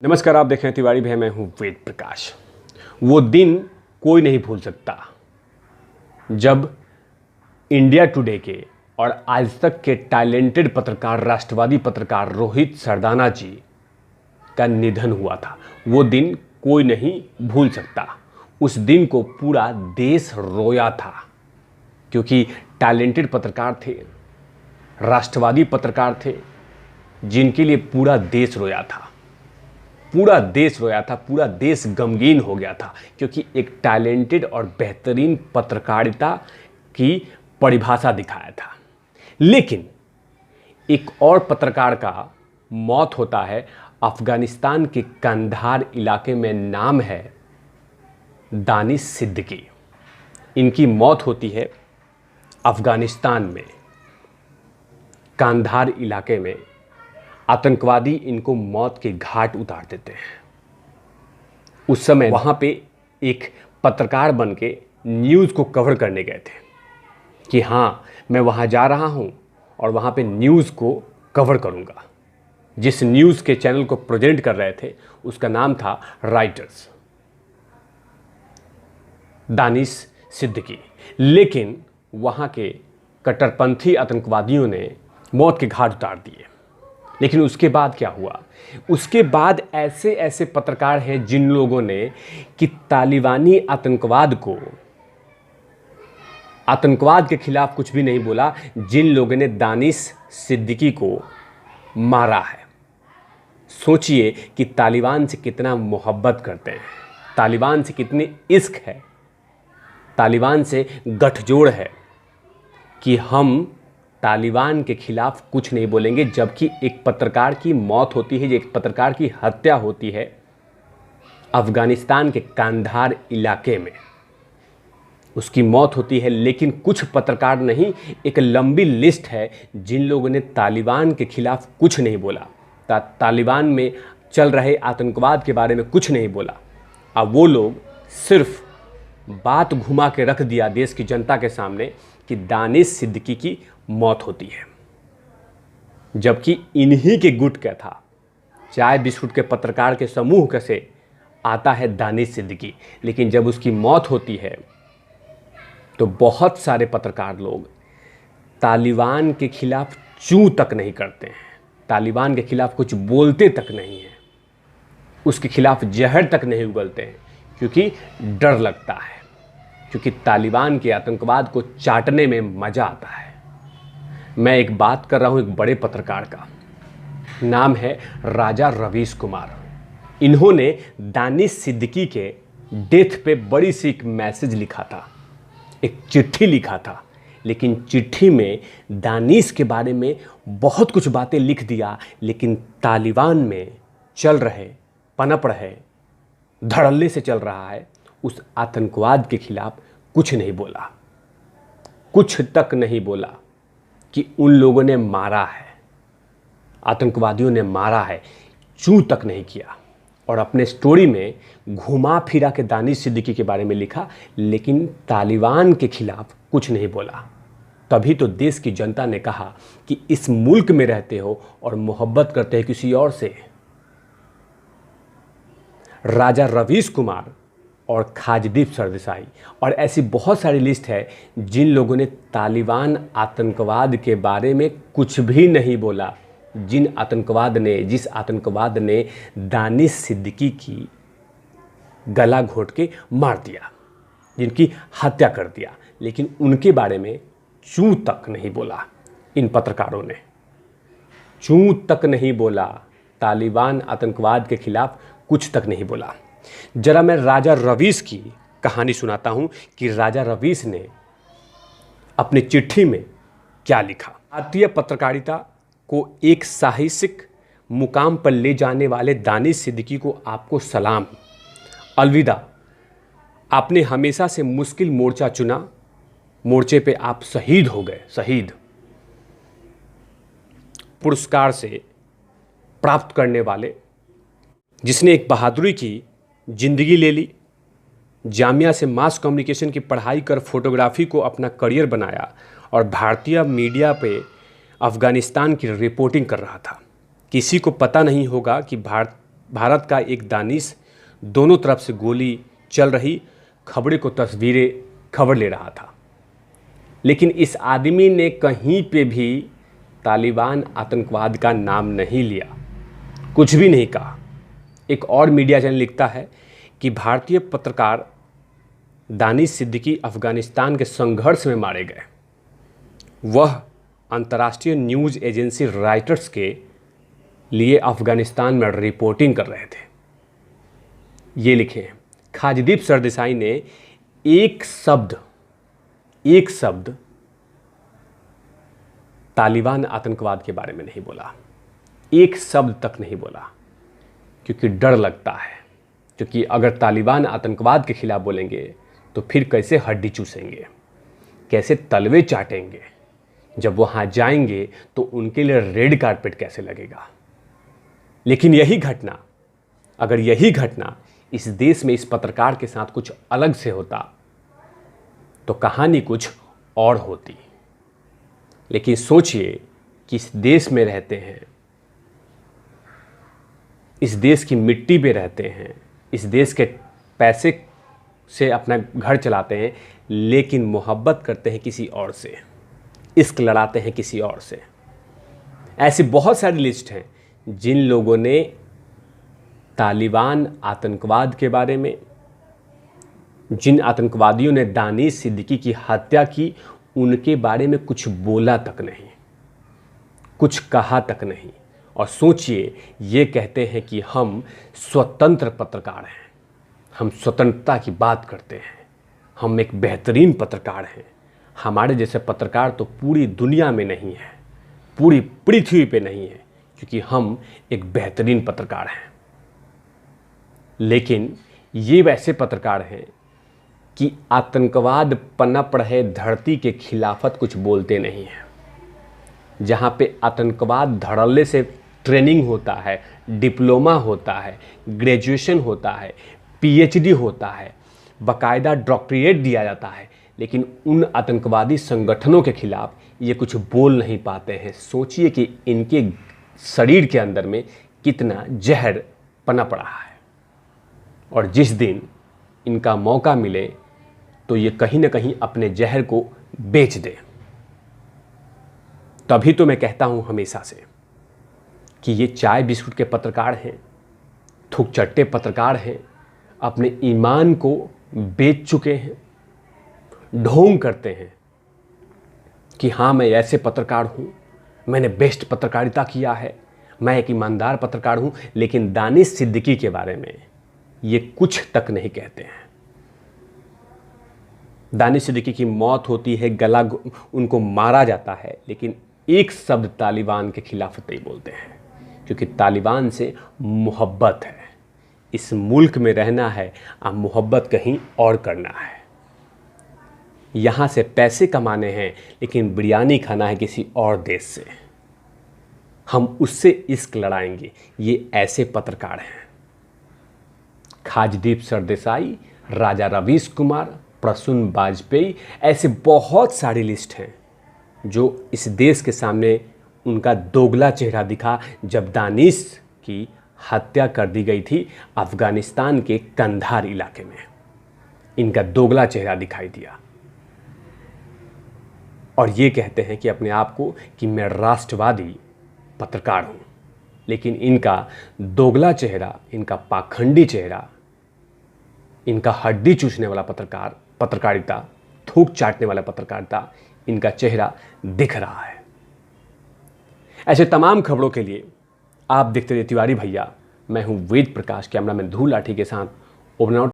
नमस्कार, आप देख रहे हैं तिवारी भैया। मैं हूं वेद प्रकाश। वो दिन कोई नहीं भूल सकता जब इंडिया टुडे के और आज तक के टैलेंटेड पत्रकार, राष्ट्रवादी पत्रकार रोहित सरदाना जी का निधन हुआ था। वो दिन कोई नहीं भूल सकता। उस दिन को पूरा देश रोया था, क्योंकि टैलेंटेड पत्रकार थे, राष्ट्रवादी पत्रकार थे, जिनके लिए पूरा देश रोया था। पूरा देश रोया था, पूरा देश गमगीन हो गया था, क्योंकि एक टैलेंटेड और बेहतरीन पत्रकारिता की परिभाषा दिखाया था। लेकिन एक और पत्रकार का मौत होता है अफगानिस्तान के कंधार इलाके में। नाम है दानिश सिद्दीकी। इनकी मौत होती है अफगानिस्तान में, कंधार इलाके में। आतंकवादी इनको मौत के घाट उतार देते हैं। उस समय वहाँ पे एक पत्रकार बन के न्यूज़ को कवर करने गए थे कि हाँ, मैं वहाँ जा रहा हूँ और वहाँ पे न्यूज़ को कवर करूँगा। जिस न्यूज़ के चैनल को प्रेजेंट कर रहे थे उसका नाम था राइटर्स, दानिश सिद्दीकी। लेकिन वहाँ के कट्टरपंथी आतंकवादियों ने मौत के घाट उतार दिए। लेकिन उसके बाद क्या हुआ? उसके बाद ऐसे ऐसे पत्रकार हैं जिन लोगों ने कि तालिबानी आतंकवाद के खिलाफ कुछ भी नहीं बोला, जिन लोगों ने दानिश सिद्दीकी को मारा है। सोचिए कि तालिबान से कितना मोहब्बत करते हैं, तालिबान से कितनी इश्क है, तालिबान से गठजोड़ है कि हम तालिबान के खिलाफ कुछ नहीं बोलेंगे। जबकि एक पत्रकार की मौत होती है, एक पत्रकार की हत्या होती है अफगानिस्तान के कंधार इलाके में, उसकी मौत होती है। लेकिन कुछ पत्रकार नहीं, एक लंबी लिस्ट है जिन लोगों ने तालिबान के खिलाफ कुछ नहीं बोला, तालिबान में चल रहे आतंकवाद के बारे में कुछ नहीं बोला। अब वो लोग सिर्फ बात घुमा के रख दिया देश की जनता के सामने कि दानिश सिद्दीकी की मौत होती है। जबकि इन्हीं के गुट का था, चाय बिस्कुट के पत्रकार के समूह का से आता है दानिश सिद्दीकी। लेकिन जब उसकी मौत होती है तो बहुत सारे पत्रकार लोग तालिबान के खिलाफ चूं तक नहीं करते हैं, तालिबान के खिलाफ कुछ बोलते तक नहीं हैं, उसके खिलाफ जहर तक नहीं उगलते हैं, क्योंकि डर लगता है, क्योंकि तालिबान के आतंकवाद को चाटने में मज़ा आता है। मैं एक बात कर रहा हूँ एक बड़े पत्रकार का, नाम है राजा रवीश कुमार। इन्होंने दानिश सिद्दीकी के डेथ पे बड़ी सी एक मैसेज लिखा था, एक चिट्ठी लिखा था। लेकिन चिट्ठी में दानिश के बारे में बहुत कुछ बातें लिख दिया, लेकिन तालिबान में चल रहे, पनप रहे, धड़ल्ले से चल रहा है उस आतंकवाद के खिलाफ कुछ नहीं बोला, कुछ तक नहीं बोला कि उन लोगों ने मारा है, आतंकवादियों ने मारा है, चूं तक नहीं किया। और अपने स्टोरी में घुमा फिरा के दानिश सिद्दीकी के बारे में लिखा, लेकिन तालिबान के खिलाफ कुछ नहीं बोला। तभी तो देश की जनता ने कहा कि इस मुल्क में रहते हो और मोहब्बत करते हैं किसी और से। राजा रवीश कुमार और खाजदीप सरदेसाई और ऐसी बहुत सारी लिस्ट है जिन लोगों ने तालिबान आतंकवाद के बारे में कुछ भी नहीं बोला, जिस आतंकवाद ने दानिश सिद्दीकी की गला घोट के मार दिया, जिनकी हत्या कर दिया। लेकिन उनके बारे में चूं तक नहीं बोला। इन पत्रकारों ने चूं तक नहीं बोला, तालिबान आतंकवाद के खिलाफ कुछ तक नहीं बोला। जरा मैं राजा रवीश की कहानी सुनाता हूं कि राजा रवीश ने अपनी चिट्ठी में क्या लिखा। भारतीय पत्रकारिता को एक साहसिक मुकाम पर ले जाने वाले दानिश सिद्दीकी को आपको सलाम, अलविदा। आपने हमेशा से मुश्किल मोर्चा चुना, मोर्चे पे आप शहीद हो गए, शहीद। पुरस्कार से प्राप्त करने वाले, जिसने एक बहादुरी की जिंदगी ले ली, जामिया से मास कम्युनिकेशन की पढ़ाई कर फोटोग्राफी को अपना करियर बनाया और भारतीय मीडिया पे अफ़गानिस्तान की रिपोर्टिंग कर रहा था। किसी को पता नहीं होगा कि भारत का एक दानिश दोनों तरफ से गोली चल रही खबरें को तस्वीरें खबर ले रहा था, लेकिन इस आदमी ने कहीं पे भी तालिबान आतंकवाद का नाम नहीं लिया, कुछ भी नहीं कहा। एक और मीडिया चैनल लिखता है कि भारतीय पत्रकार दानिश सिद्दीकी अफगानिस्तान के संघर्ष में मारे गए। वह अंतर्राष्ट्रीय न्यूज़ एजेंसी रॉयटर्स के लिए अफगानिस्तान में रिपोर्टिंग कर रहे थे। ये लिखे हैं, खाजदीप सरदेसाई ने एक शब्द तालिबान आतंकवाद के बारे में नहीं बोला, एक शब्द तक नहीं बोला, क्योंकि डर लगता है। क्योंकि अगर तालिबान आतंकवाद के खिलाफ बोलेंगे तो फिर कैसे हड्डी चूसेंगे, कैसे तलवे चाटेंगे, जब वहाँ जाएंगे तो उनके लिए रेड कारपेट कैसे लगेगा। लेकिन अगर यही घटना इस देश में इस पत्रकार के साथ कुछ अलग से होता तो कहानी कुछ और होती। लेकिन सोचिए कि इस देश में रहते हैं, इस देश की मिट्टी पे रहते हैं, इस देश के पैसे से अपना घर चलाते हैं, लेकिन मोहब्बत करते हैं किसी और से, इश्क लड़ाते हैं किसी और से। ऐसी बहुत सारी लिस्ट हैं जिन लोगों ने तालिबान आतंकवाद के बारे में, जिन आतंकवादियों ने दानिश सिद्दीकी की हत्या की, उनके बारे में कुछ बोला तक नहीं, कुछ कहा तक नहीं। और सोचिए, ये कहते हैं कि हम स्वतंत्र पत्रकार हैं, हम स्वतंत्रता की बात करते हैं, हम एक बेहतरीन पत्रकार हैं। हमारे जैसे पत्रकार तो पूरी दुनिया में नहीं है, पूरी पृथ्वी पे नहीं है, क्योंकि हम एक बेहतरीन पत्रकार हैं। लेकिन ये वैसे पत्रकार हैं कि आतंकवाद पनप रहे धरती के खिलाफत कुछ बोलते नहीं हैं। जहाँ पे आतंकवाद धड़ल्ले से ट्रेनिंग होता है, डिप्लोमा होता है, ग्रेजुएशन होता है, पीएचडी होता है, बाकायदा डॉक्टरेट दिया जाता है, लेकिन उन आतंकवादी संगठनों के खिलाफ ये कुछ बोल नहीं पाते हैं। सोचिए कि इनके शरीर के अंदर में कितना जहर पनप रहा है, और जिस दिन इनका मौका मिले तो ये कहीं ना कहीं अपने जहर को बेच दे। तभी तो मैं कहता हूं हमेशा से कि ये चाय बिस्कुट के पत्रकार हैं, थूक चट्टे पत्रकार हैं, अपने ईमान को बेच चुके हैं, ढोंग करते हैं कि हाँ मैं ऐसे पत्रकार हूँ, मैंने बेस्ट पत्रकारिता किया है, मैं एक ईमानदार पत्रकार हूँ। लेकिन दानिश सिद्दीकी के बारे में ये कुछ तक नहीं कहते हैं। दानिश सिद्दीकी की मौत होती है, गला उनको मारा जाता है, लेकिन एक शब्द तालिबान के खिलाफ नहीं बोलते हैं, क्योंकि तालिबान से मोहब्बत है। इस मुल्क में रहना है, अब मोहब्बत कहीं और करना है। यहाँ से पैसे कमाने हैं, लेकिन बिरयानी खाना है किसी और देश से, हम उससे इश्क लड़ाएंगे। ये ऐसे पत्रकार हैं। खाजदीप सरदेसाई, राजा रवीश कुमार, प्रसून वाजपेयी, ऐसे बहुत सारी लिस्ट हैं जो इस देश के सामने उनका दोगला चेहरा दिखा जब दानिश की हत्या कर दी गई थी अफगानिस्तान के कंधार इलाके में। इनका दोगला चेहरा दिखाई दिया और ये कहते हैं कि अपने आप को कि मैं राष्ट्रवादी पत्रकार हूँ, लेकिन इनका दोगला चेहरा, इनका पाखंडी चेहरा, इनका हड्डी चूसने वाला पत्रकारिता, थूक चाटने वाला पत्रकारिता, इनका चेहरा दिख रहा है। ऐसे तमाम खबरों के लिए आप देखते रहिए तिवारी भैया। मैं हूं वेद प्रकाश, कैमरामैन धूल लाठी के साथ ओबनाउट।